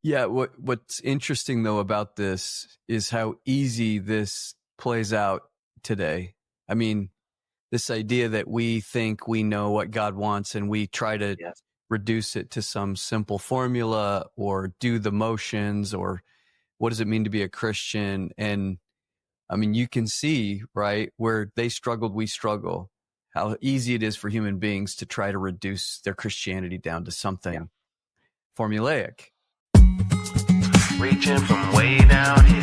Yeah, what's interesting though about this is how easy this plays out today. I mean, this idea that we think we know what God wants and we try to Yes. reduce it to some simple formula or do the motions or what does it mean to be a Christian? And I mean, you can see, right, where they struggled, we struggle, how easy it is for human beings to try to reduce their Christianity down to something formulaic. Reaching from way down here.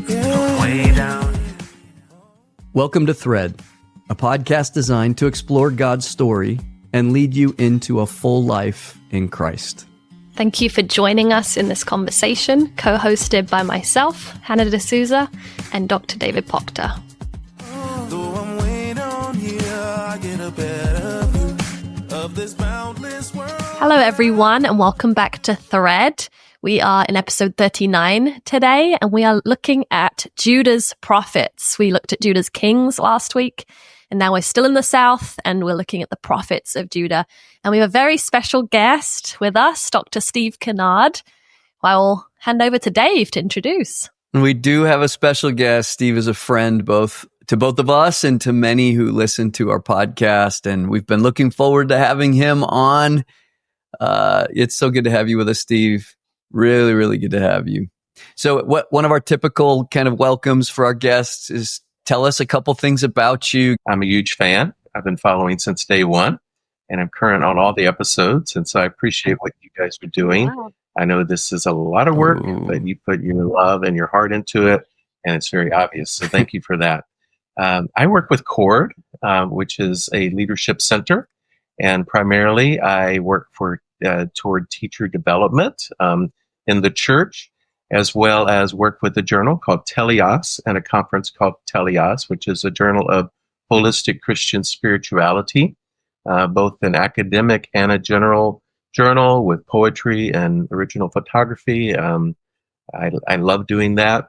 From way down here. Welcome to Thread, a podcast designed to explore God's story and lead you into a full life in Christ. Thank you for joining us in this conversation, co-hosted by myself, Hannah D'Souza, and Dr. David Proctor. Though I'm way down here, I get a better view of this boundless world. Hello, everyone, and welcome back to Thread. We are in episode 39 today, and we are looking at Judah's prophets. We looked at Judah's kings last week, and now we're still in the south, and we're looking at the prophets of Judah. And we have a very special guest with us, Dr. Steve Kinnard, who I will hand over to Dave to introduce. We do have a special guest. Steve is a friend to both of us and to many who listen to our podcast, and we've been looking forward to having him on. It's so good to have you with us, Steve. Really, really good to have you. So one of our typical kind of welcomes for our guests is tell us a couple things about you. I'm a huge fan. I've been following since day one, and I'm current on all the episodes. And so I appreciate what you guys are doing. Wow. I know this is a lot of work, but you put your love and your heart into it, and it's very obvious. So thank you for that. I work with Cord, which is a leadership center, and primarily I work toward teacher development in the church, as well as work with a journal called Telios and a conference called Telios, which is a journal of holistic Christian spirituality, both an academic and a general journal with poetry and original photography. I love doing that.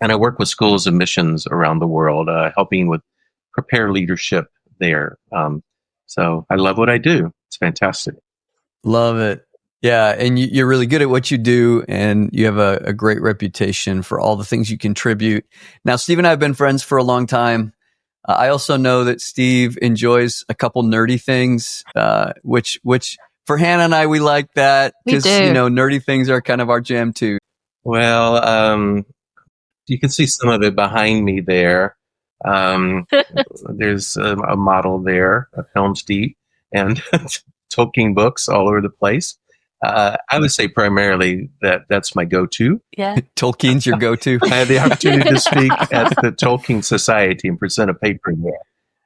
And I work with schools and missions around the world, helping with prepare leadership there. So I love what I do. It's fantastic. Love it. Yeah, and you're really good at what you do, and you have a great reputation for all the things you contribute. Now, Steve and I have been friends for a long time. I also know that Steve enjoys a couple nerdy things, which for Hannah and I, we like that because, nerdy things are kind of our jam too. Well, you can see some of it behind me there. There's a model there of Helm's Deep and Tolkien books all over the place. I would say primarily that's my go-to. Yeah. Tolkien's your go-to. I had the opportunity to speak at the Tolkien Society and present a paper there.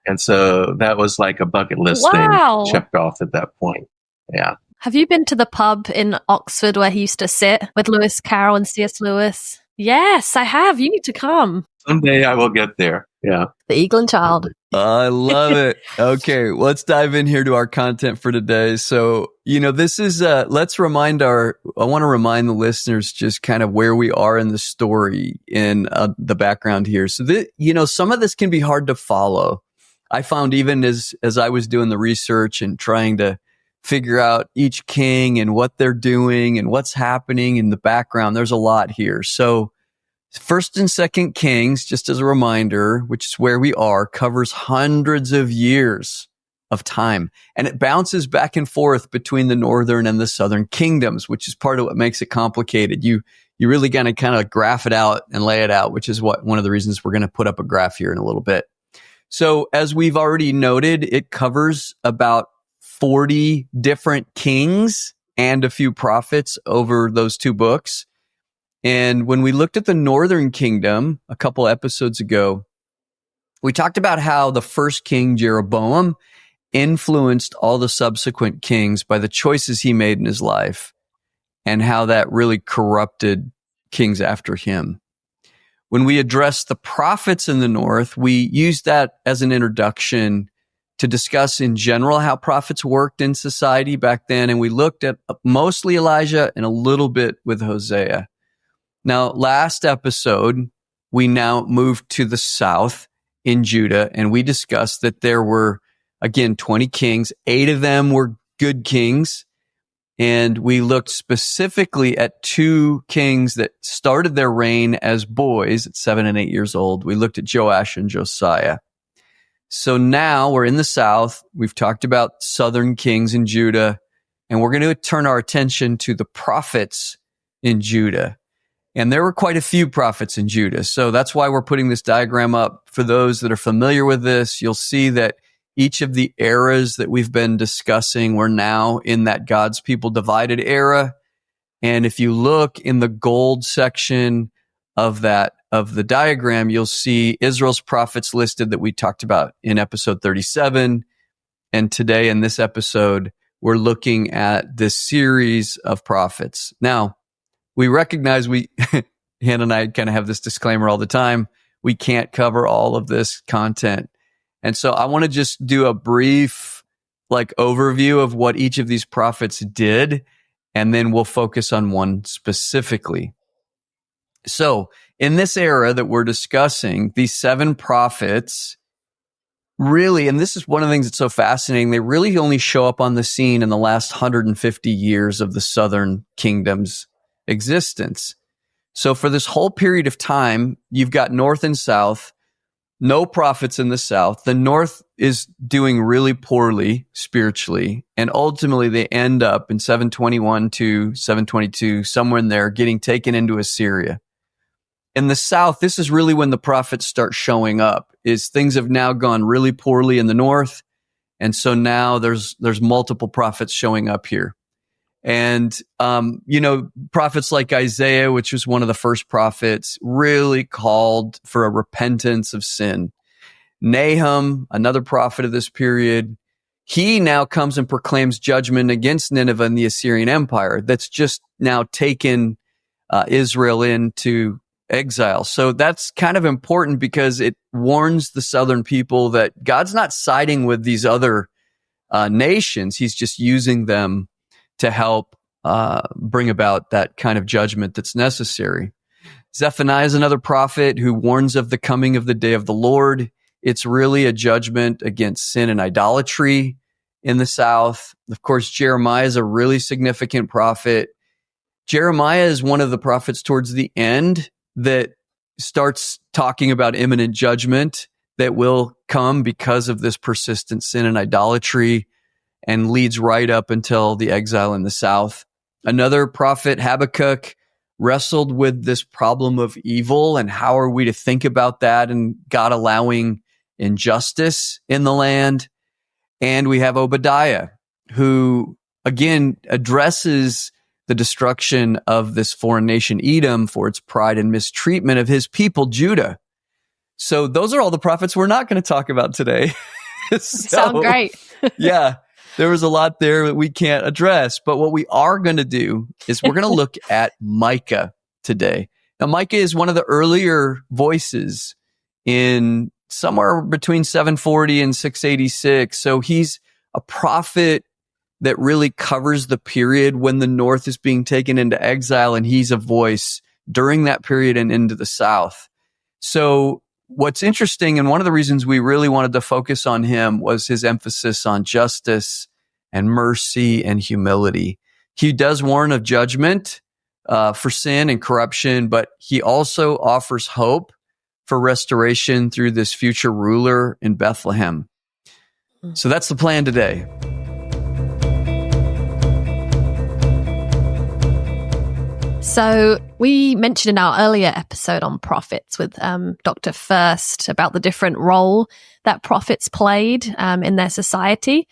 And so that was like a bucket list thing checked off at that point. Yeah. Have you been to the pub in Oxford where he used to sit with Lewis Carroll and C.S. Lewis? Yes, I have. You need to come. Someday I will get there. Yeah. The Eagle and Child. I love it. Okay, let's dive in here to our content for today. So, this is, I want to remind the listeners just kind of where we are in the story in the background here. So, some of this can be hard to follow. I found even as I was doing the research and trying to figure out each king and what they're doing and what's happening in the background, there's a lot here. So, First and Second Kings, just as a reminder, which is where we are, covers hundreds of years of time. And it bounces back and forth between the northern and the southern kingdoms, which is part of what makes it complicated. You really got to kind of graph it out and lay it out, which is one of the reasons we're going to put up a graph here in a little bit. So as we've already noted, it covers about 40 different kings and a few prophets over those two books. And when we looked at the Northern Kingdom a couple episodes ago, we talked about how the first king, Jeroboam, influenced all the subsequent kings by the choices he made in his life and how that really corrupted kings after him. When we addressed the prophets in the north, we used that as an introduction to discuss in general how prophets worked in society back then. And we looked at mostly Elijah and a little bit with Hosea. Now, last episode, we now moved to the south in Judah, and we discussed that there were, again, 20 kings. 8 of them were good kings, And we looked specifically at two kings that started their reign as boys at 7 and 8 years old. We looked at Joash and Josiah. So now we're in the south. We've talked about southern kings in Judah, and we're going to turn our attention to the prophets in Judah. And there were quite a few prophets in Judah. So that's why we're putting this diagram up. For those that are familiar with this, you'll see that each of the eras that we've been discussing, we're now in that God's people divided era. And if you look in the gold section of the diagram, you'll see Israel's prophets listed that we talked about in episode 37. And today in this episode, we're looking at this series of prophets. Now, we recognize Hannah and I kind of have this disclaimer all the time. We can't cover all of this content. And so I want to just do a brief overview of what each of these prophets did, and then we'll focus on one specifically. So in this era that we're discussing, these 7 prophets really, and this is one of the things that's so fascinating, they really only show up on the scene in the last 150 years of the southern kingdom's existence. So for this whole period of time, you've got north and south, no prophets in the south. The north is doing really poorly spiritually, and ultimately they end up in 721 to 722, somewhere in there, getting taken into Assyria. In the south, this is really when the prophets start showing up, is things have now gone really poorly in the north, and so now there's multiple prophets showing up here. And, prophets like Isaiah, which was one of the first prophets, really called for a repentance of sin. Nahum, another prophet of this period, he now comes and proclaims judgment against Nineveh and the Assyrian Empire that's just now taken Israel into exile. So that's kind of important because it warns the southern people that God's not siding with these other nations. He's just using them to help bring about that kind of judgment that's necessary. Zephaniah is another prophet who warns of the coming of the day of the Lord. It's really a judgment against sin and idolatry in the south. Of course, Jeremiah is a really significant prophet. Jeremiah is one of the prophets towards the end that starts talking about imminent judgment that will come because of this persistent sin and idolatry, and leads right up until the exile in the south. Another prophet, Habakkuk, wrestled with this problem of evil and how are we to think about that and God allowing injustice in the land. And we have Obadiah, who again addresses the destruction of this foreign nation, Edom, for its pride and mistreatment of his people, Judah. So those are all the prophets we're not going to talk about today. Sound great. Yeah. There was a lot there that we can't address, but what we are going to do is we're going to look at Micah today. Now, Micah is one of the earlier voices in somewhere between 740 and 686. So he's a prophet that really covers the period when the north is being taken into exile, and he's a voice during that period and into the south. So what's interesting, and one of the reasons we really wanted to focus on him, was his emphasis on justice and mercy and humility. He does warn of judgment for sin and corruption, but he also offers hope for restoration through this future ruler in Bethlehem. So that's the plan today. So we mentioned in our earlier episode on prophets with Dr. First about the different role that prophets played in their society.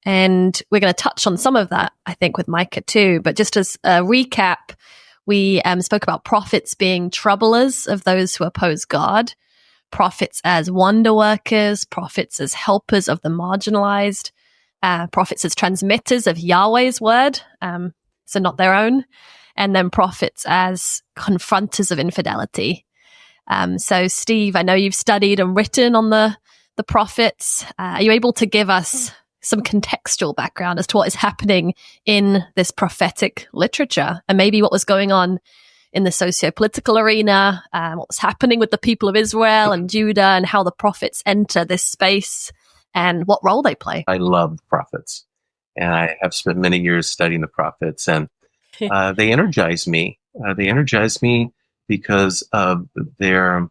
And we're going to touch on some of that, I think, with Micah too. But just as a recap, we spoke about prophets being troublers of those who oppose God, prophets as wonder workers, prophets as helpers of the marginalized, prophets as transmitters of Yahweh's word, so not their own, and then prophets as confronters of infidelity. So, Steve, I know you've studied and written on the prophets. Are you able to give us some contextual background as to what is happening in this prophetic literature, and maybe what was going on in the socio-political arena, what was happening with the people of Israel and Judah, and how the prophets enter this space and what role they play? I love prophets. and I have spent many years studying the prophets, and they energize me. They energize me because of their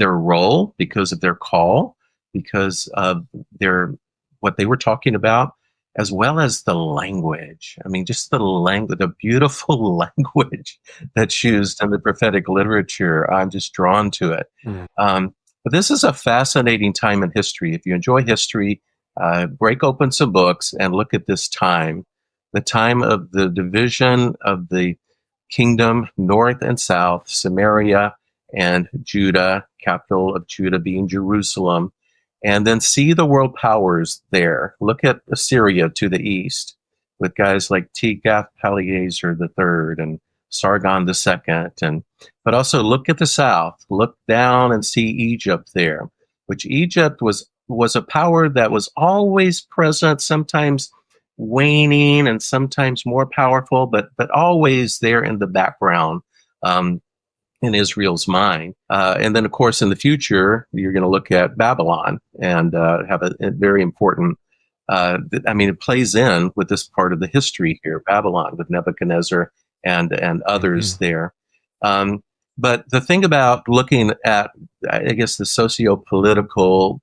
role, because of their call, because of their what they were talking about, as well as the language. I mean, just the language, the beautiful language that's used in the prophetic literature. I'm just drawn to it. But this is a fascinating time in history. If you enjoy history, break open some books and look at this time, the time of the division of the kingdom, north and south, Samaria and Judah, capital of Judah being Jerusalem, and then see the world powers there. Look at Assyria to the east, with guys like Tiglath-Pileser III and Sargon II, but also look at the south. Look down and see Egypt there, which Egypt was a power that was always present, sometimes waning and sometimes more powerful, but always there in the background. In Israel's mind. And then, of course, in the future, you're going to look at Babylon and have a very important, it plays in with this part of the history here, Babylon, with Nebuchadnezzar and others there. But the thing about looking at, I guess, the socio-political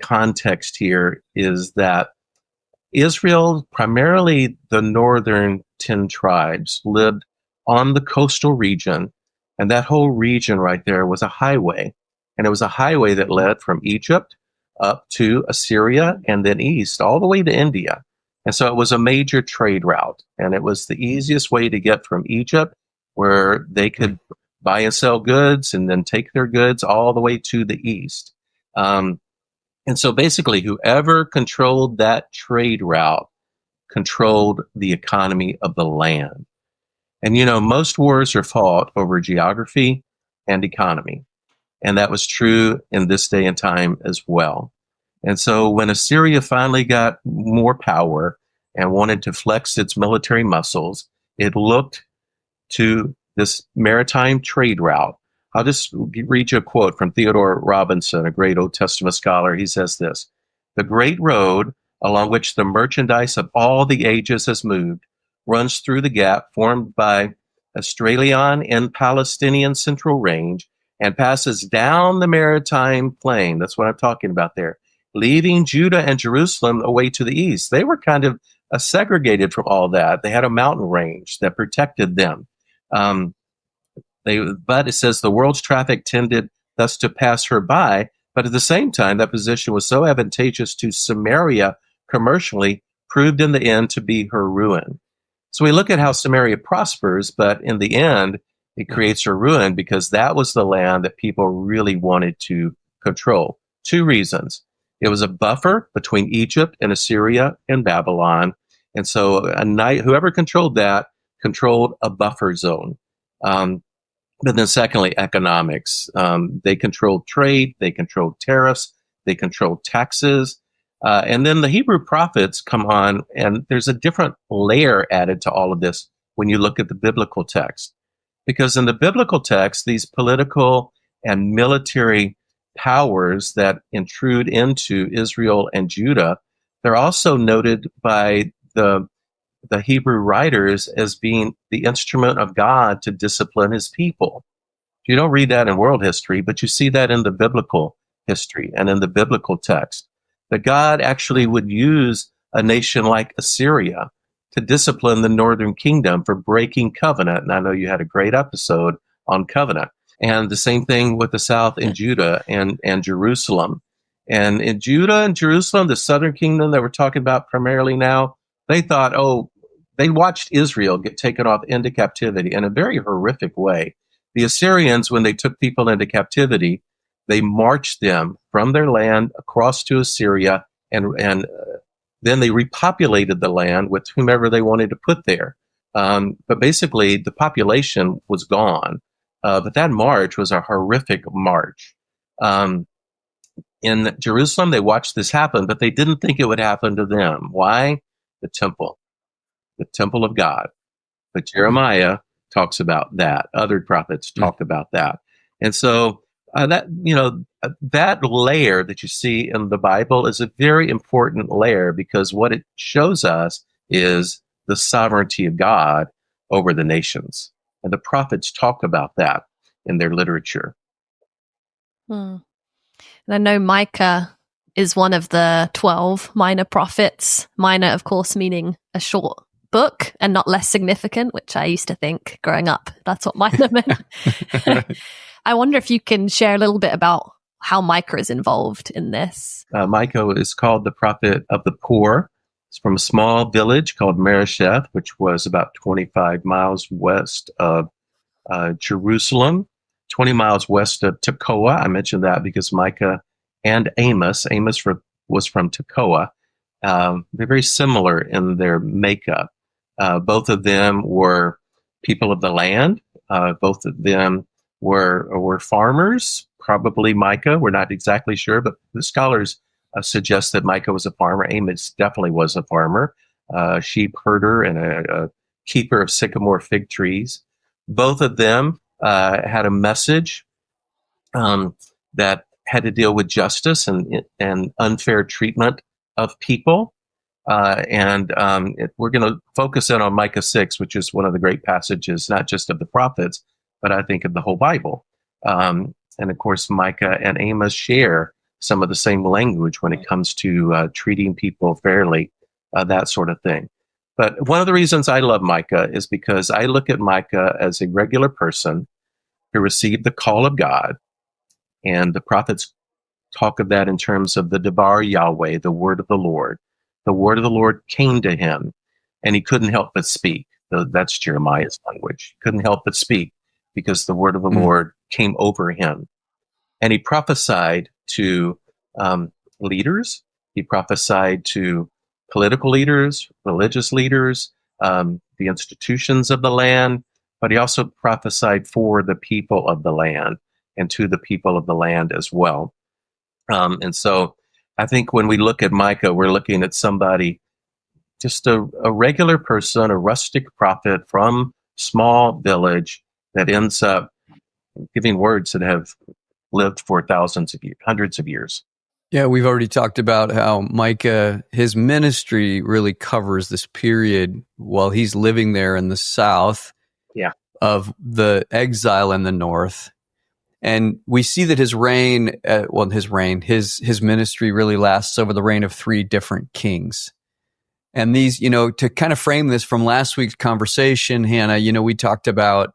context here is that Israel, primarily the northern 10 tribes, lived on the coastal region. And that whole region right there was a highway. And it was a highway that led from Egypt up to Assyria and then east, all the way to India. And so it was a major trade route. And it was the easiest way to get from Egypt, where they could buy and sell goods and then take their goods all the way to the east. And so basically, whoever controlled that trade route controlled the economy of the land. And, most wars are fought over geography and economy. And that was true in this day and time as well. And so when Assyria finally got more power and wanted to flex its military muscles, it looked to this maritime trade route. I'll just read you a quote from Theodore Robinson, a great Old Testament scholar. He says this: "The great road along which the merchandise of all the ages has moved runs through the gap formed by Australian and Palestinian Central Range and passes down the maritime plain." That's what I'm talking about there. "Leaving Judah and Jerusalem away to the east." They were kind of segregated from all that. They had a mountain range that protected them. But it says the world's traffic tended thus to pass her by. But at the same time, that position was so advantageous to Samaria commercially, proved in the end to be her ruin. So we look at how Samaria prospers, but in the end, it creates her ruin because that was the land that people really wanted to control. Two reasons. It was a buffer between Egypt and Assyria and Babylon. And so whoever controlled that controlled a buffer zone. But then secondly, economics. They controlled trade, they controlled tariffs, they controlled taxes. And then the Hebrew prophets come on, and there's a different layer added to all of this when you look at the biblical text. Because in the biblical text, these political and military powers that intrude into Israel and Judah, they're also noted by the Hebrew writers as being the instrument of God to discipline his people. You don't read that in world history, but you see that in the biblical history and in the biblical text. That God actually would use a nation like Assyria to discipline the northern kingdom for breaking covenant. And I know you had a great episode on covenant. And the same thing with the south in Judah and Jerusalem. And in Judah and Jerusalem, the southern kingdom that we're talking about primarily now, they thought, they watched Israel get taken off into captivity in a very horrific way. The Assyrians, when they took people into captivity, they marched them from their land across to Assyria, and then they repopulated the land with whomever they wanted to put there. But basically, the population was gone. But that march was a horrific march. In Jerusalem, they watched this happen, but they didn't think it would happen to them. Why? The temple of God. But Jeremiah talks about that. Other prophets talk about that. And so That layer that you see in the Bible is a very important layer, because what it shows us is the sovereignty of God over the nations. And the prophets talk about that in their literature. And I know Micah is one of the 12 minor prophets. Minor, of course, meaning a short book and not less significant, which I used to think growing up. That's what minor meant. I wonder if you can share a little bit about how Micah is involved in this. Micah is called the prophet of the poor. It's from a small village called Maresheth, which was about 25 miles west of Jerusalem, 20 miles west of Tekoa. I mentioned that because Micah and Amos was from Tekoa. They're very similar in their makeup. Both of them were people of the land. Both of them were farmers. Probably Micah, we're not exactly sure, but the scholars suggest that Micah was a farmer. Amos definitely was a farmer, sheep herder and a keeper of sycamore fig trees. Both of them had a message that had to deal with justice and unfair treatment of people. We're going to focus in on Micah 6, which is one of the great passages, not just of the prophets, but I think of the whole Bible. And of course, Micah and Amos share some of the same language when it comes to treating people fairly, that sort of thing. But one of the reasons I love Micah is because I look at Micah as a regular person who received the call of God. And the prophets talk of that in terms of the Debar Yahweh, the word of the Lord. The word of the Lord came to him, and he couldn't help but speak. That's Jeremiah's language. He couldn't help but speak because the word of the Lord came over him. And he prophesied to leaders. He prophesied to political leaders, religious leaders, the institutions of the land, but he also prophesied for the people of the land and to the people of the land as well. And so I think when we look at Micah, we're looking at somebody, just a regular person, a rustic prophet from small village that ends up giving words that have lived for thousands of years, hundreds of years. Yeah, we've already talked about how Micah, his ministry really covers this period while he's living there in the south of the exile in the north. And we see that his ministry really lasts over the reign of 3 different kings. And these, to kind of frame this from last week's conversation, Hannah, we talked about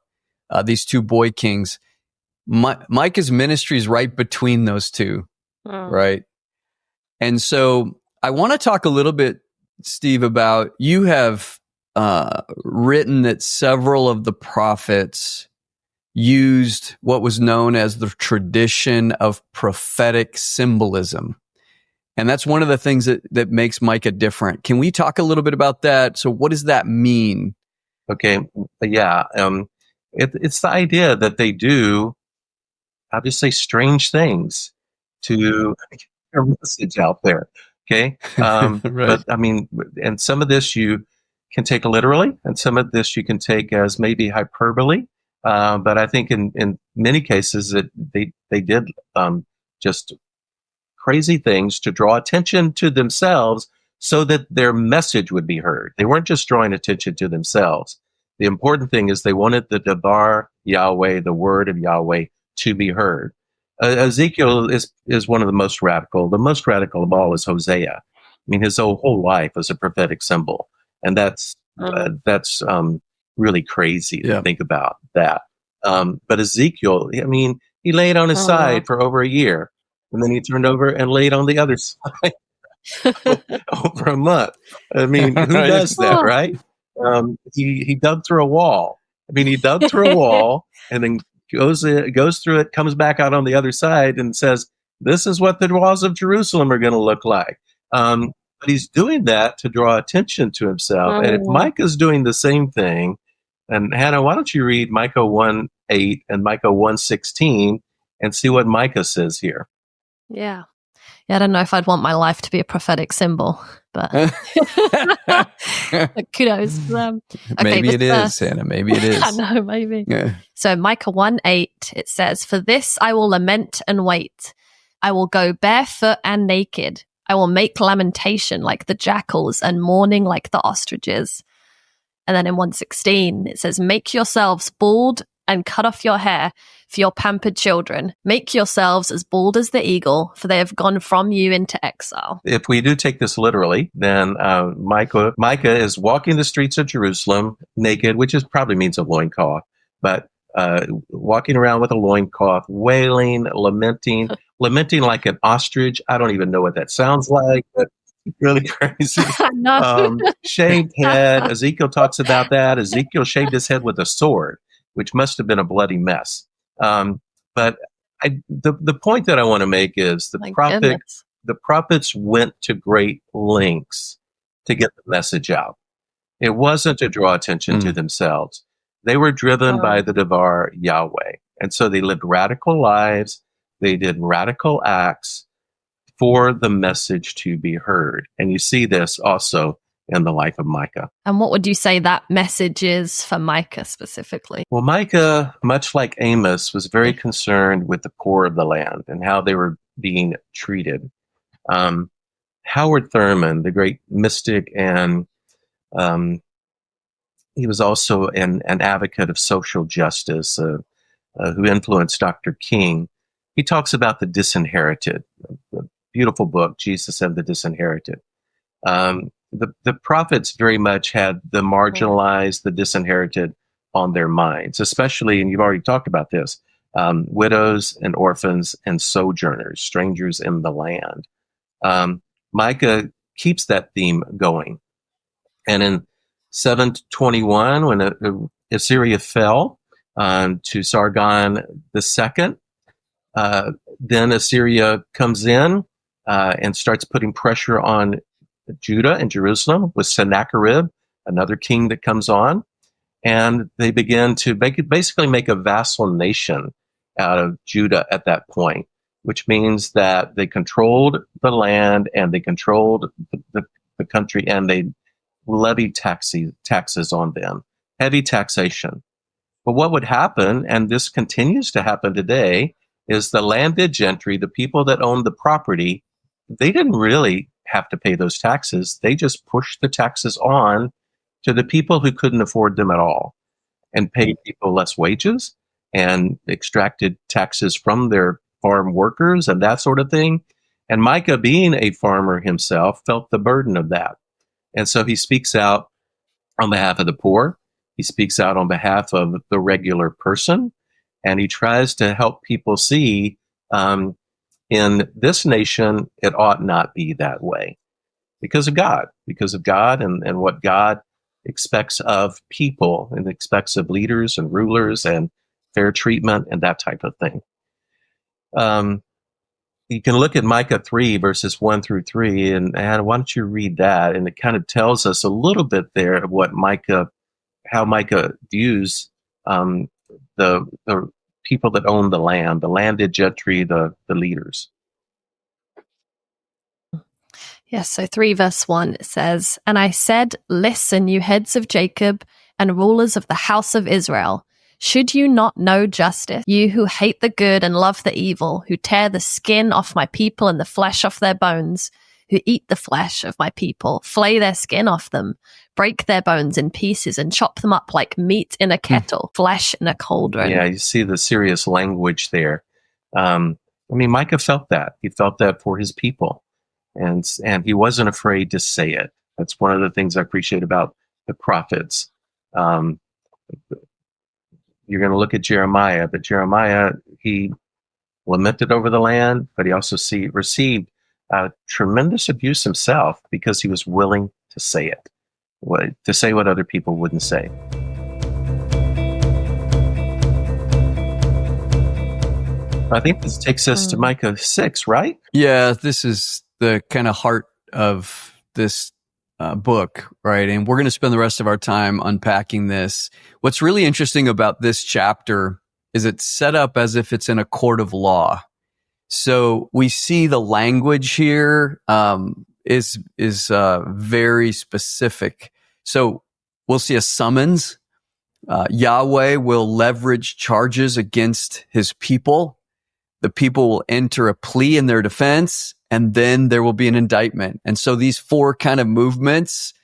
these 2 boy kings. Micah's ministry is right between those 2, right? And so I want to talk a little bit, Steve, about you have written that several of the prophets used what was known as the tradition of prophetic symbolism. And that's one of the things that makes Micah different. Can we talk a little bit about that? So what does that mean? Okay. Yeah. It's the idea that they do, I'll just say, strange things to get their message out there. Okay. Right. But I mean, and some of this you can take literally, and some of this you can take as maybe hyperbole. But I think in many cases that they did just crazy things to draw attention to themselves so that their message would be heard. They weren't just drawing attention to themselves. The important thing is they wanted the Debar Yahweh, the word of Yahweh, to be heard. Ezekiel is one of the most radical. The most radical of all is Hosea. I mean, his whole life is a prophetic symbol, and that's really crazy to think about that. But Ezekiel, I mean, he laid on his side for over a year, and then he turned over and laid on the other side over a month. I mean, who does that, right? He dug through a wall. I mean, he dug through a wall and then goes through it, comes back out on the other side and says, this is what the walls of Jerusalem are going to look like. But he's doing that to draw attention to himself. And if Micah's doing the same thing, and Hannah, why don't you read Micah 1:8 and Micah 1:16 and see what Micah says here? Yeah. I don't know if I'd want my life to be a prophetic symbol. but kudos to them. Okay, maybe it is, Hannah. Maybe it is. I know, maybe. Yeah. So Micah 1:8, it says, "For this I will lament and wait. I will go barefoot and naked. I will make lamentation like the jackals and mourning like the ostriches." And then in 1:16, it says, "Make yourselves bald and cut off your hair for your pampered children. Make yourselves as bald as the eagle, for they have gone from you into exile." If we do take this literally, then Micah is walking the streets of Jerusalem naked, which probably means a loincloth, but walking around with a loincloth, wailing, lamenting like an ostrich. I don't even know what that sounds like, but it's really crazy. No. Shaved head. Ezekiel talks about that. Ezekiel shaved his head with a sword, which must have been a bloody mess. But the point that I want to make is the prophets went to great lengths to get the message out. It wasn't to draw attention to themselves. They were driven by the Devar Yahweh. And so they lived radical lives. They did radical acts for the message to be heard. And you see this also in the life of Micah. And what would you say that message is for Micah specifically? Well, Micah, much like Amos, was very concerned with the poor of the land and how they were being treated. Howard Thurman, the great mystic, and he was also an advocate of social justice who influenced Dr. King. He talks about the disinherited, the beautiful book, Jesus and the Disinherited. The prophets very much had the marginalized, the disinherited on their minds, especially, and you've already talked about this, widows and orphans and sojourners, strangers in the land. Micah keeps that theme going. And in 721, when Assyria fell to Sargon II, then Assyria comes in and starts putting pressure on Judah and Jerusalem with Sennacherib, another king that comes on. And they begin to basically make a vassal nation out of Judah at that point, which means that they controlled the land and they controlled the country, and they levied taxes on them, heavy taxation. But what would happen, and this continues to happen today, is the landed gentry, the people that owned the property, they didn't really have to pay those taxes. They just pushed the taxes on to the people who couldn't afford them at all, and paid people less wages and extracted taxes from their farm workers and that sort of thing. And Micah, being a farmer himself, felt the burden of that. And so he speaks out on behalf of the poor. He speaks out on behalf of the regular person. And he tries to help people see in this nation, it ought not be that way because of God and what God expects of people and expects of leaders and rulers and fair treatment and that type of thing. You can look at Micah 3 verses 1 through 3, and why don't you read that? And it kind of tells us a little bit there of what how Micah views the people that own the land, the landed gentry, the leaders. Yes, so 3 verse 1, it says, "And I said, listen, you heads of Jacob and rulers of the house of Israel. Should you not know justice? You who hate the good and love the evil, who tear the skin off my people and the flesh off their bones, who eat the flesh of my people, flay their skin off them, break their bones in pieces and chop them up like meat in a kettle, flesh in a cauldron." Yeah, you see the serious language there. Micah felt that. He felt that for his people. And he wasn't afraid to say it. That's one of the things I appreciate about the prophets. You're going to look at Jeremiah, but Jeremiah, he lamented over the land, but he also received tremendous abuse himself because he was willing to say it, to say what other people wouldn't say. I think this takes us to Micah 6, right? Yeah, this is the kind of heart of this book, right? And we're going to spend the rest of our time unpacking this. What's really interesting about this chapter is it's set up as if it's in a court of law. So we see the language here. is very specific. So we'll see a summons. Yahweh will leverage charges against his people. The people will enter a plea in their defense, and then there will be an indictment. And so these four kind of movements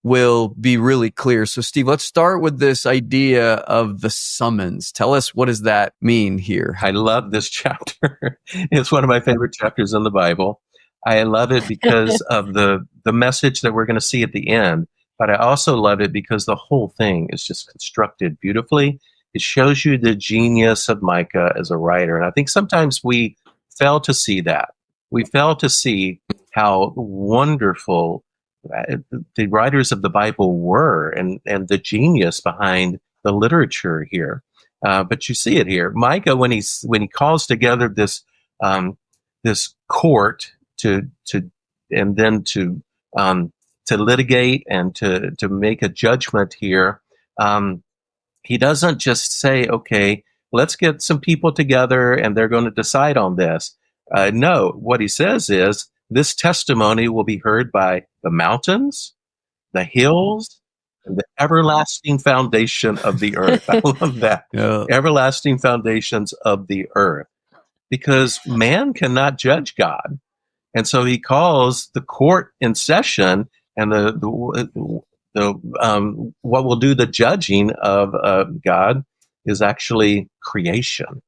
will be really clear. So Steve, let's start with this idea of the summons. Tell us, what does that mean here? I love this chapter. It's one of my favorite chapters in the Bible. I love it because of the message that we're going to see at the end. But I also love it because the whole thing is just constructed beautifully. It shows you the genius of Micah as a writer. And I think sometimes we fail to see that. We fail to see how wonderful the writers of the Bible were, and the genius behind the literature here. But you see it here. Micah, when he calls together this court to litigate and to make a judgment here, he doesn't just say, okay, let's get some people together and they're going to decide on this. No, what he says is, this testimony will be heard by the mountains, the hills, and the everlasting foundation of the earth. I love that. Yeah. Everlasting foundations of the earth. Because man cannot judge God. And so he calls the court in session, and what will do the judging of God is actually creation.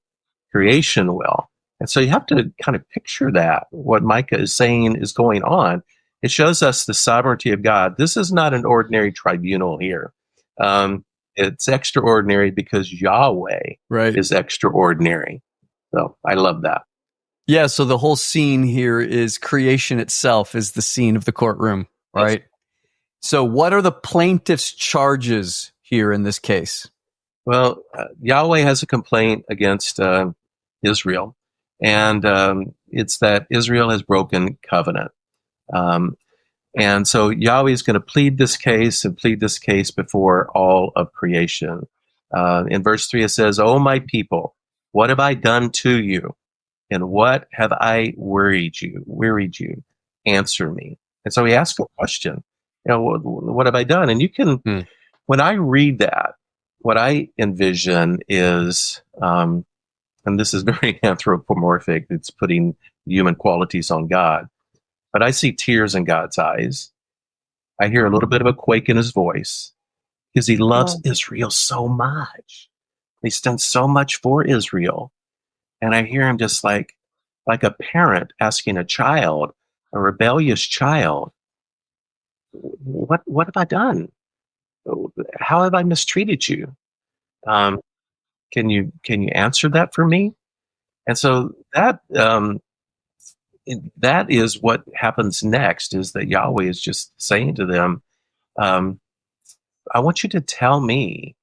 Creation will. And so you have to kind of picture that, what Micah is saying is going on. It shows us the sovereignty of God. This is not an ordinary tribunal here. It's extraordinary because Yahweh is extraordinary. So I love that. Yeah, so the whole scene here is creation itself is the scene of the courtroom, right? Yes. So what are the plaintiff's charges here in this case? Well, Yahweh has a complaint against Israel, and it's that Israel has broken covenant. And so Yahweh is going to plead this case before all of creation. In verse 3, it says, "O my people, what have I done to you? And what have I wearied you? Answer me." And so he asks a question. What have I done? And you can, when I read that, what I envision is, and this is very anthropomorphic, it's putting human qualities on God, but I see tears in God's eyes. I hear a little bit of a quake in his voice because he loves Israel so much. He's done so much for Israel. And I hear him just like a parent asking a child, a rebellious child, what have I done? How have I mistreated you? Can you answer that for me? And so that is what happens next, is that Yahweh is just saying to them, I want you to tell me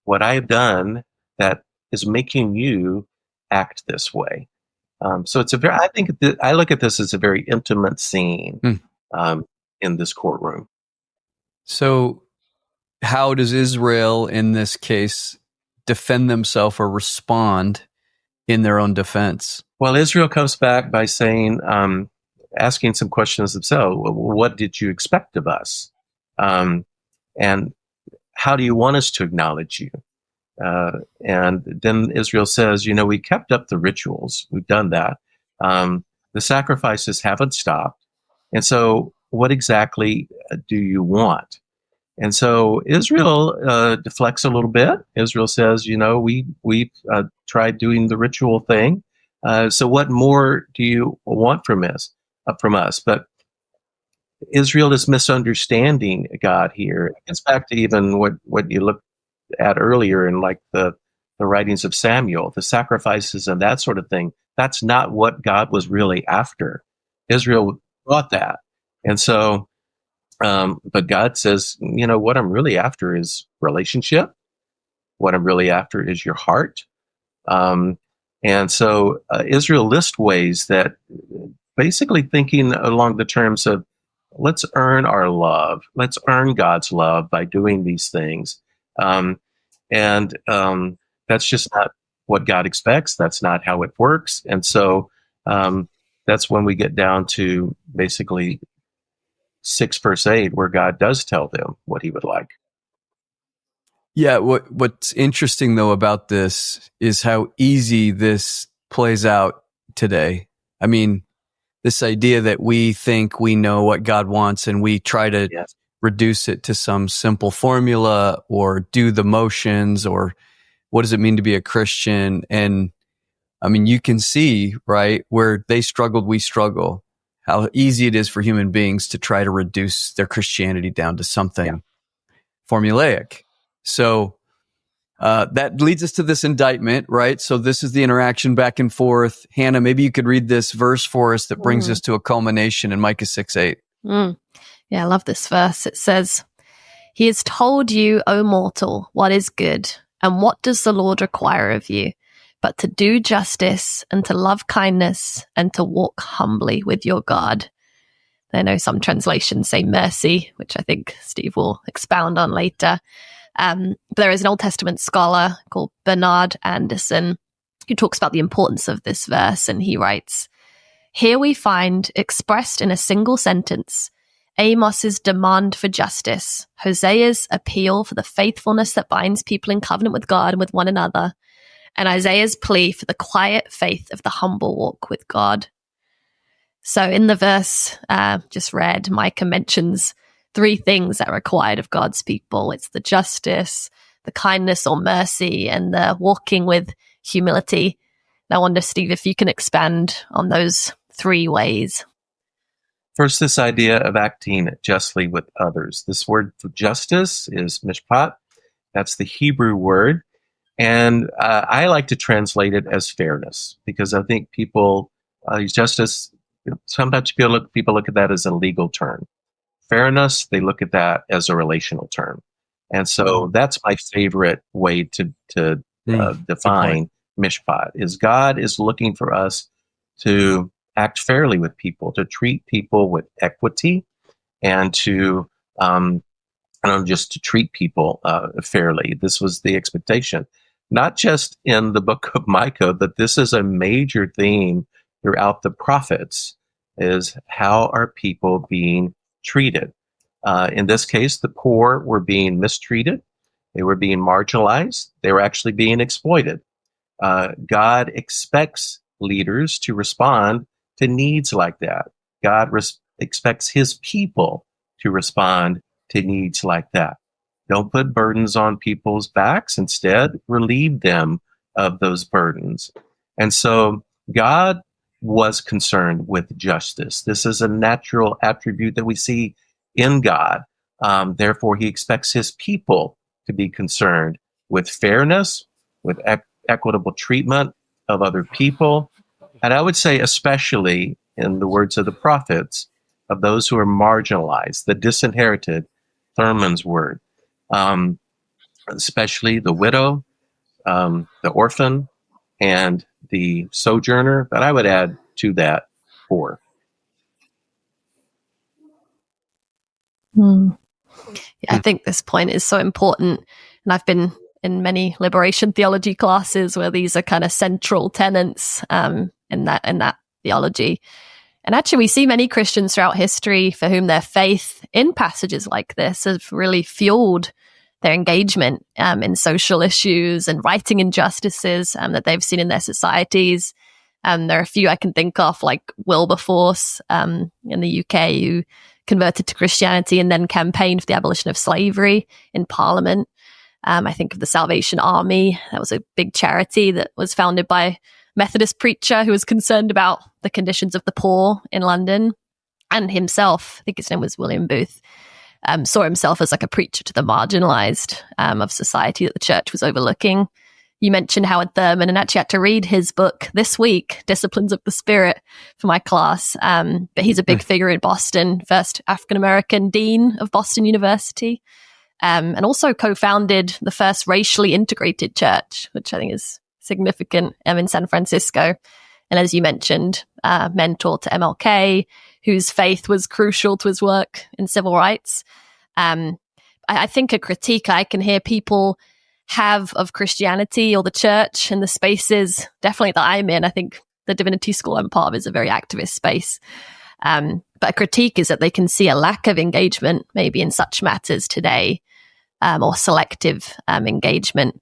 what I have done that is making you act this way. So it's I look at this as a very intimate scene in this courtroom. So how does Israel in this case defend themselves or respond in their own defense? Well, Israel comes back by saying, asking some questions themselves. What did you expect of us? And how do you want us to acknowledge you? And then Israel says, we kept up the rituals. We've done that. The sacrifices haven't stopped. And so what exactly do you want? And so Israel deflects a little bit. Israel says, we tried doing the ritual thing. So what more do you want from us? But Israel is misunderstanding God here. It gets back to even what you looked at earlier in like the writings of Samuel, the sacrifices and that sort of thing. That's not what God was really after. Israel thought that. And so, but God says, what I'm really after is relationship. What I'm really after is your heart. And so Israel lists ways that basically thinking along the terms of, let's earn our love. Let's earn God's love by doing these things. And that's just not what God expects. That's not how it works. And so that's when we get down to basically 6 verse 8, where God does tell them what he would like. Yeah, what's interesting though about this is how easy this plays out today. I mean, this idea that we think we know what God wants and we try to Yes. reduce it to some simple formula or do the motions, or what does it mean to be a Christian? And I mean, you can see, right, where they struggled, we struggle, how easy it is for human beings to try to reduce their Christianity down to something formulaic. So that leads us to this indictment, right? So this is the interaction back and forth. Hannah, maybe you could read this verse for us that brings us to a culmination in Micah 6:8. Yeah, I love this verse. It says, "He has told you, O mortal, what is good, and what does the Lord require of you, but to do justice and to love kindness and to walk humbly with your God." I know some translations say mercy, which I think Steve will expound on later. But there is an Old Testament scholar called Bernard Anderson who talks about the importance of this verse, and he writes, "Here we find expressed in a single sentence Amos's demand for justice, Hosea's appeal for the faithfulness that binds people in covenant with God and with one another, and Isaiah's plea for the quiet faith of the humble walk with God." So in the verse just read, Micah mentions 3 things that are required of God's people. It's the justice, the kindness or mercy, and the walking with humility. And I wonder, Steve, if you can expand on those 3 ways. First, this idea of acting justly with others. This word for justice is mishpat. That's the Hebrew word. And I like to translate it as fairness, because I think people use justice. Sometimes people look at that as a legal term. Fairness, they look at that as a relational term. And so that's my favorite way to define mishpat, is God is looking for us to act fairly with people, to treat people with equity, and to just to treat people fairly. This was the expectation, not just in the book of Micah, but this is a major theme throughout the prophets, is how are people being treated? In this case, the poor were being mistreated. They were being marginalized. They were actually being exploited. God expects leaders to respond to needs like that. God expects his people to respond to needs like that. Don't put burdens on people's backs. Instead, relieve them of those burdens. And so God was concerned with justice. This is a natural attribute that we see in God. Therefore, he expects his people to be concerned with fairness, with equitable treatment of other people. And I would say, especially in the words of the prophets, of those who are marginalized, the disinherited, Thurman's word, especially the widow, the orphan, and the sojourner. But I would add to that poor. Yeah, I think this point is so important. And I've been in many liberation theology classes where these are kind of central tenets in that theology. And actually, we see many Christians throughout history for whom their faith in passages like this have really fueled their engagement in social issues and righting injustices that they've seen in their societies. There are a few I can think of, like Wilberforce in the UK, who converted to Christianity and then campaigned for the abolition of slavery in Parliament. I think of the Salvation Army. That was a big charity that was founded by a Methodist preacher who was concerned about the conditions of the poor in London. And himself, I think his name was William Booth, saw himself as like a preacher to the marginalized of society that the church was overlooking. You mentioned Howard Thurman, and actually had to read his book this week, Disciplines of the Spirit, for my class. But he's a big figure in Boston, first African-American dean of Boston University, and also co-founded the first racially integrated church, which I think is significant, in San Francisco. And as you mentioned, mentor to MLK, whose faith was crucial to his work in civil rights. I think a critique I can hear people have of Christianity or the church and the spaces definitely that I'm in. I think the divinity school I'm part of is a very activist space. But a critique is that they can see a lack of engagement maybe in such matters today, or selective engagement.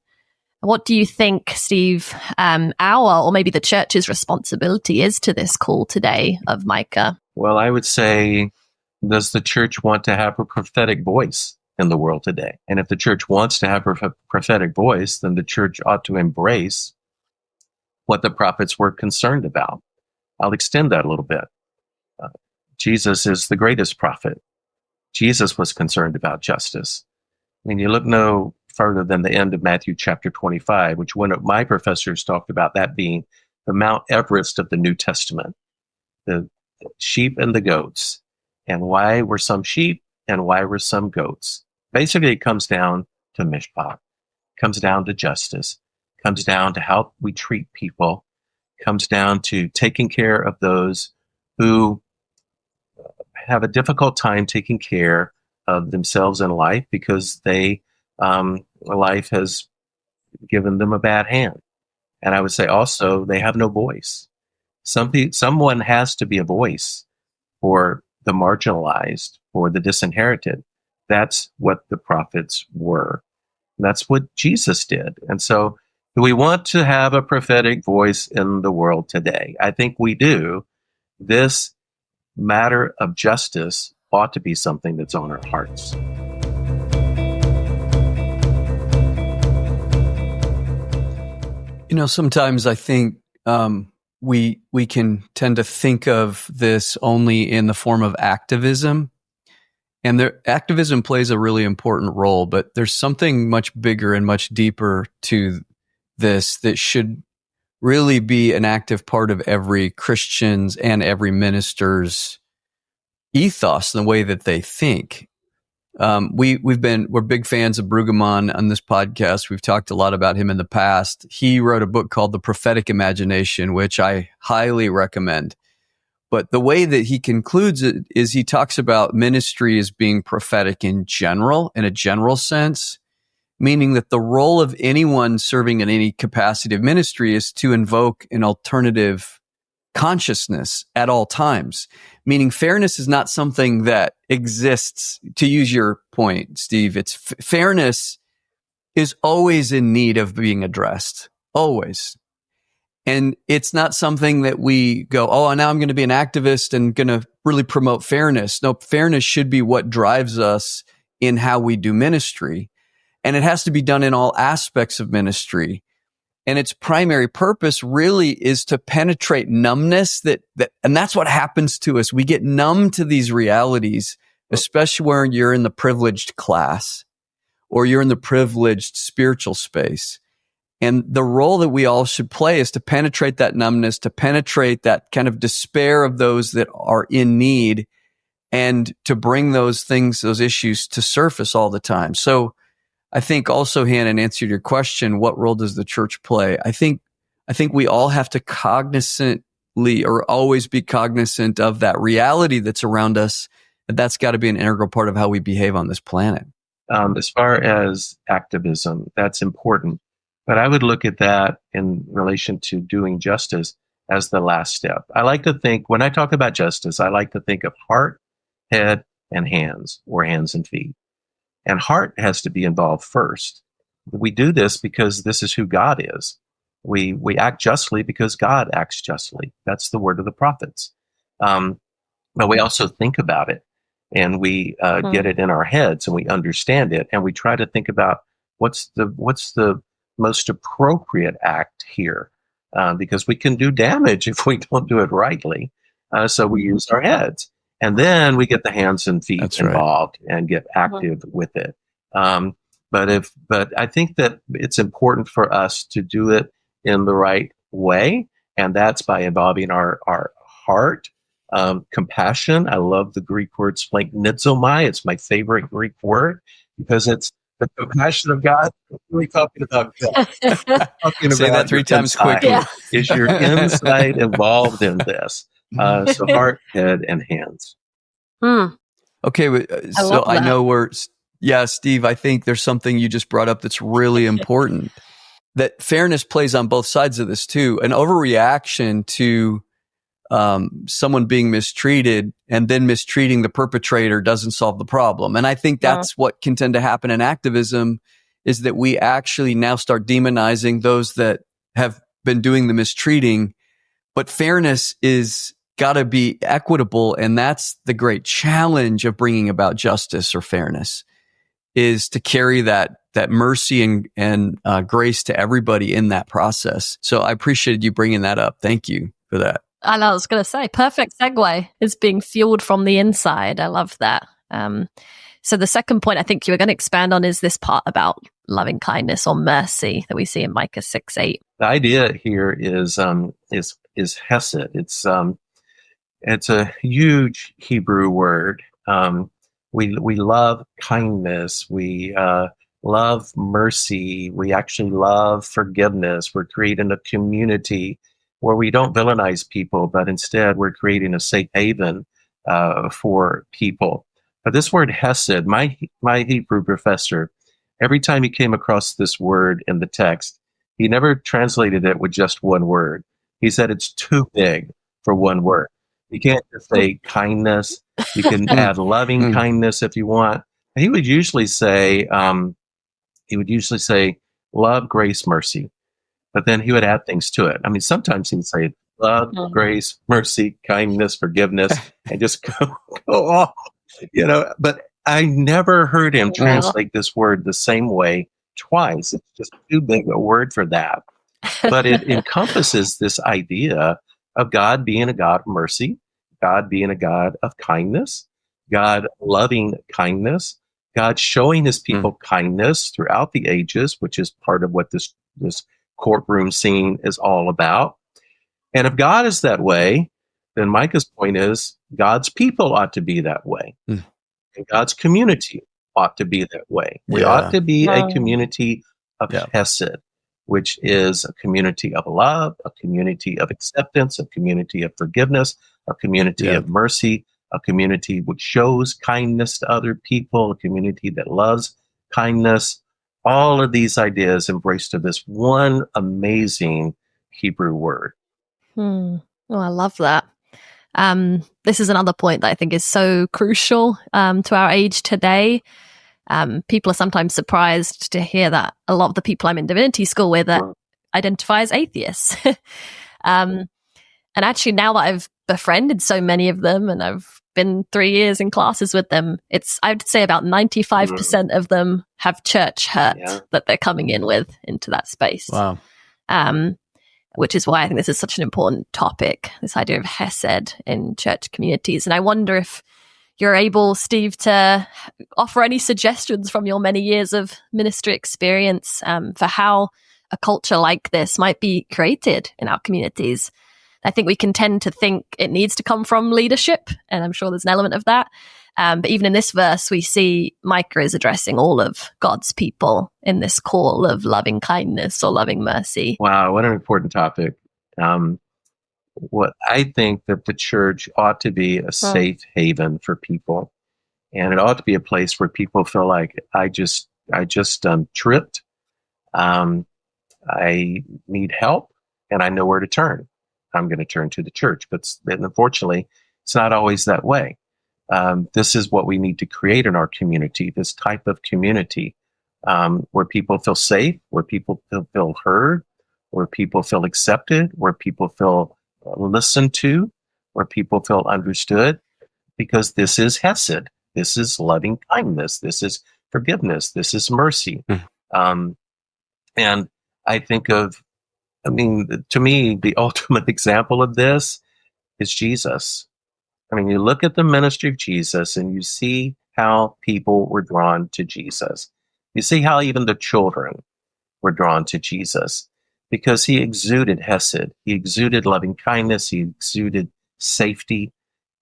What do you think, Steve, our, or maybe the church's responsibility is to this call today of Micah? Well, I would say, does the church want to have a prophetic voice in the world today? And if the church wants to have a prophetic voice, then the church ought to embrace what the prophets were concerned about. I'll extend that a little bit. Jesus is the greatest prophet. Jesus was concerned about justice. I mean, you look no further than the end of Matthew chapter 25, which one of my professors talked about that being the Mount Everest of the New Testament, the sheep and the goats. And why were some sheep and why were some goats? Basically, it comes down to mishpat, comes down to justice, comes down to how we treat people, comes down to taking care of those who have a difficult time taking care of themselves in life because life has given them a bad hand. And I would say also they have no voice. Someone has to be a voice for the marginalized, for the disinherited. That's what the prophets were. That's what Jesus did. And so, do we want to have a prophetic voice in the world today? I think we do. This matter of justice ought to be something that's on our hearts. You know, sometimes I think we can tend to think of this only in the form of activism. And activism plays a really important role, but there's something much bigger and much deeper to this that should really be an active part of every Christian's and every minister's ethos, the way that they think. We're big fans of Brueggemann on this podcast. We've talked a lot about him in the past. He wrote a book called The Prophetic Imagination, which I highly recommend. But the way that he concludes it is he talks about ministry as being prophetic in general, in a general sense, meaning that the role of anyone serving in any capacity of ministry is to invoke an alternative consciousness at all times. Meaning fairness is not something that exists, to use your point, Steve. It's fairness is always in need of being addressed, always. And it's not something that we go, oh, now I'm going to be an activist and going to really promote fairness. No, fairness should be what drives us in how we do ministry. And it has to be done in all aspects of ministry. And its primary purpose really is to penetrate numbness and that's what happens to us. We get numb to these realities, especially when you're in the privileged class or you're in the privileged spiritual space. And the role that we all should play is to penetrate that numbness, to penetrate that kind of despair of those that are in need, and to bring those things, those issues to surface all the time. So I think also, Hannah, in answer to your question, what role does the church play? I think we all have to cognizantly or always be cognizant of that reality that's around us. And that's got to be an integral part of how we behave on this planet. As far as activism, that's important. But I would look at that in relation to doing justice as the last step. I like to think, when I talk about justice, I like to think of heart, head, and hands, or hands and feet. And heart has to be involved first. We do this because this is who God is. We act justly because God acts justly. That's the word of the prophets. But we also think about it, and we get it in our heads, and we understand it, and we try to think about what's the most appropriate act here, because we can do damage if we don't do it rightly. So we use our heads, and then we get the hands and feet involved and get active with it. But I think that it's important for us to do it in the right way, and that's by involving our heart, compassion. I love the Greek word splanchnizomai. It's my favorite Greek word because it's the compassion of God. Really talking about God. Say that 3 times quickly. Yeah. Is your insight involved in this? So heart, head, and hands. Okay, so I know Steve, I think there's something you just brought up that's really important. That fairness plays on both sides of this too. An overreaction to someone being mistreated and then mistreating the perpetrator doesn't solve the problem. And I think that's what can tend to happen in activism, is that we actually now start demonizing those that have been doing the mistreating. But fairness is got to be equitable. And that's the great challenge of bringing about justice or fairness, is to carry that mercy and grace to everybody in that process. So I appreciated you bringing that up. Thank you for that. And I was going to say, perfect segue. It's being fueled from the inside. I love that. So the second point I think you were going to expand on is this part about loving kindness or mercy that we see in Micah 6:8. The idea here is hesed. It's a huge Hebrew word. We love kindness. We love mercy. We actually love forgiveness. We're creating a community where we don't villainize people, but instead we're creating a safe haven for people. But this word hesed, my Hebrew professor, every time he came across this word in the text, he never translated it with just one word. He said it's too big for one word. You can't just say kindness. You can add loving kindness if you want. He would usually say love, grace, mercy. But then he would add things to it. I mean, sometimes he'd say love, grace, mercy, kindness, forgiveness, and just go off, But I never heard him translate this word the same way twice. It's just too big a word for that. But it encompasses this idea of God being a God of mercy, God being a God of kindness, God loving kindness, God showing his people kindness throughout the ages, which is part of what this courtroom scene is all about. And if God is that way, then Micah's point is God's people ought to be that way. And God's community ought to be that way. We ought to be a community of hesed, which is a community of love, a community of acceptance, a community of forgiveness, a community of mercy, a community which shows kindness to other people, a community that loves kindness. All of these ideas embraced to this one amazing Hebrew word. Oh, I love that. This is another point that I think is so crucial to our age today. People are sometimes surprised to hear that a lot of the people I'm in divinity school with identify as atheists. And actually, now that I've befriended so many of them and I've been 3 years in classes with them, I'd say about 95% of them have church hurt that they're coming in with into that space. Wow. Which is why I think this is such an important topic, this idea of hesed in church communities. And I wonder if you're able, Steve, to offer any suggestions from your many years of ministry experience for how a culture like this might be created in our communities. I think we can tend to think it needs to come from leadership, and I'm sure there's an element of that. But even in this verse, we see Micah is addressing all of God's people in this call of loving kindness or loving mercy. Wow, what an important topic. What I think that the church ought to be a safe haven for people. And it ought to be a place where people feel like I just tripped. I need help and I know where to turn. I'm going to turn to the church. But unfortunately, it's not always that way. This is what we need to create in our community, this type of community where people feel safe, where people feel heard, where people feel accepted, where people feel listened to, where people feel understood, because this is hesed. This is loving kindness. This is forgiveness. This is mercy. And I think to me, the ultimate example of this is Jesus. I mean, you look at the ministry of Jesus and you see how people were drawn to Jesus. You see how even the children were drawn to Jesus because he exuded hesed. He exuded loving kindness. He exuded safety.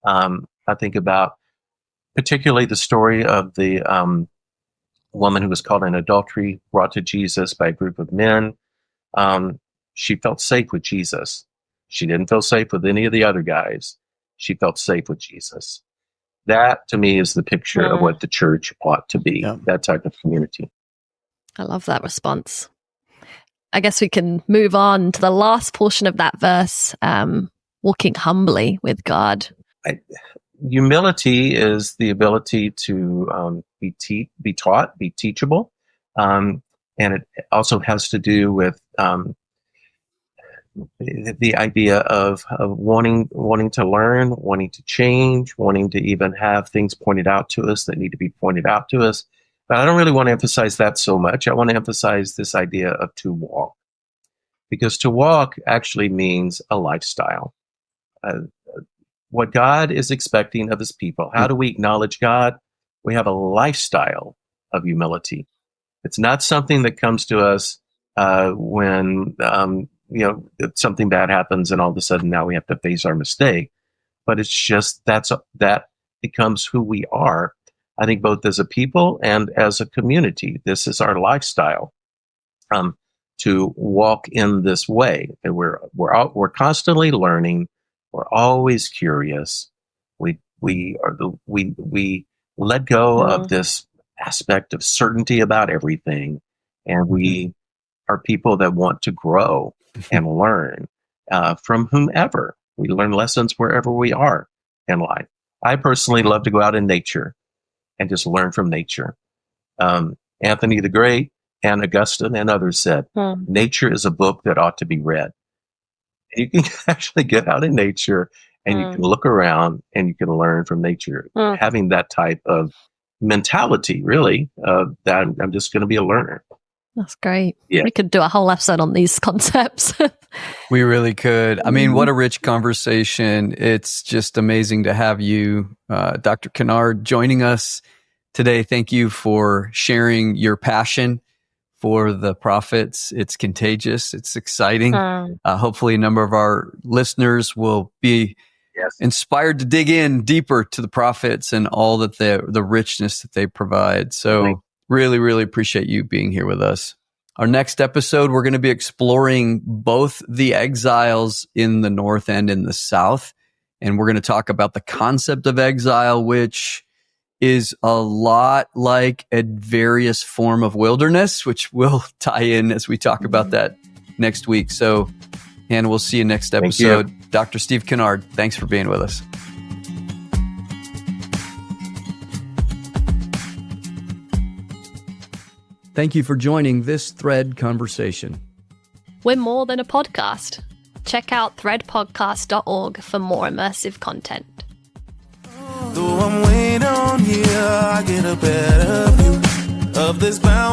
I think about particularly the story of the woman who was caught in adultery, brought to Jesus by a group of men. She felt safe with Jesus. She didn't feel safe with any of the other guys. She felt safe with Jesus. That, to me, is the picture of what the church ought to be, that type of community. I love that response. I guess we can move on to the last portion of that verse, walking humbly with God? Humility is the ability to be taught, be teachable, and it also has to do with the idea of wanting to learn, wanting to change, wanting to even have things pointed out to us that need to be pointed out to us. But I don't really want to emphasize that so much. I want to emphasize this idea of to walk, because to walk actually means a lifestyle. What God is expecting of his people. How do we acknowledge God? We have a lifestyle of humility. It's not something that comes to us when something bad happens and all of a sudden now we have to face our mistake. But it's just that becomes who we are. I think both as a people and as a community, this is our lifestyle. To walk in this way, and we're constantly learning. We're always curious. We let go of this aspect of certainty about everything, and we are people that want to grow and learn from whomever. We learn lessons wherever we are in life. I personally love to go out in nature and just learn from nature. Anthony the Great and Augustine and others said, nature is a book that ought to be read. You can actually get out in nature and you can look around and you can learn from nature. Having that type of mentality, really, that I'm just going to be a learner. That's great. Yeah. We could do a whole episode on these concepts. We really could. I mean, what a rich conversation. It's just amazing to have you, Dr. Kinnard, joining us today. Thank you for sharing your passion for the prophets. It's contagious. It's exciting. Hopefully a number of our listeners will be inspired to dig in deeper to the prophets and all that the richness that they provide. So really, really appreciate you being here with us. Our next episode, we're going to be exploring both the exiles in the North and in the South. And we're going to talk about the concept of exile, which is a lot like a various form of wilderness, which will tie in as we talk about that next week. So, and we'll see you next episode. Dr. Steve Kinnard, thanks for being with us. Thank you for joining this Thread conversation. We're more than a podcast. Check out threadpodcast.org for more immersive content. Though I'm way down here, I get a better view of this mountain.